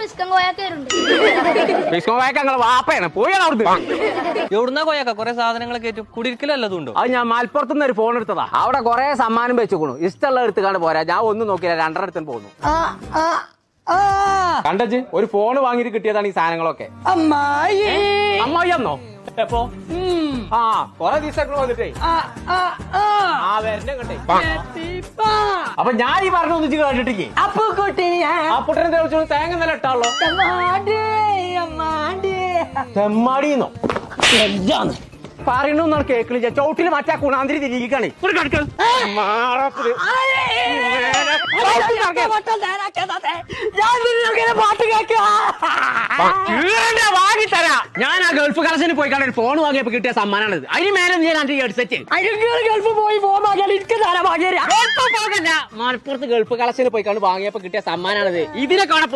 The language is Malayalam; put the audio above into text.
പിസ്കം കോയാക്കേരുണ്ട്. പിസ്കം കോയാക്ക ഞങ്ങളെ വാപ്പയാണ് പോയാണ് അവിടുന്ന്. എവിടുന്നാ കോയാക്ക കുറെ സാധനങ്ങളൊക്കെ ഏറ്റും കുടിയിരിക്കലല്ലതുണ്ടോ? അത് ഞാൻ മലപ്പുറത്തുനിന്ന് ഒരു ഫോൺ എടുത്തതാ. അവിടെ കുറെ സമ്മാനം വെച്ചുകൊണു. ഇഷ്ടമുള്ള എടുത്തുകാണ്ട് പോരാ. ഞാൻ ഒന്നും നോക്കിയില്ല, 2.5 എടുത്തും പോന്നു. കണ്ടച്ച് ഒരു ഫോൺ വാങ്ങിട്ട് കിട്ടിയതാണ് ഈ സാധനങ്ങളൊക്കെ. അമ്മായി എന്നോ എപ്പോ? ആ കൊറേ ദിവസം വന്നിട്ടേ വരണേ കണ്ടേ. അപ്പൊ ഞാൻ ഈ പറഞ്ഞു ഒന്നിച്ച് കേട്ടിട്ടേ അപ്പുട്ടനെ തെളിച്ചു തേങ്ങ നില ഇട്ടാളോ തെമ്മാടിന്നോ പറയണോന്നാണ് കേൾക്കണില്ല. ചോട്ടില് മറ്റാ കുണാന്തിരി തിരികാണ്. വാങ്ങിത്തരാ. ഞാൻ ആ ഗൾഫ് കളക്ഷന് പോയി കാണാൻ ഫോൺ വാങ്ങിയപ്പോ കിട്ടിയ സമ്മാനാണിത്. അതിന് മേലെ ഞാൻ എന്റെ ഹെഡ്സെറ്റ് ഗൾഫ് പോയി ഫോൺ വാങ്ങിയാൽ മലപ്പുറത്ത് ഗൾഫ് കളക്ഷന് പോയി കണ്ട് വാങ്ങിയപ്പോ കിട്ടിയ സമ്മാനാണിത്. ഇതിനെ കാണാൻ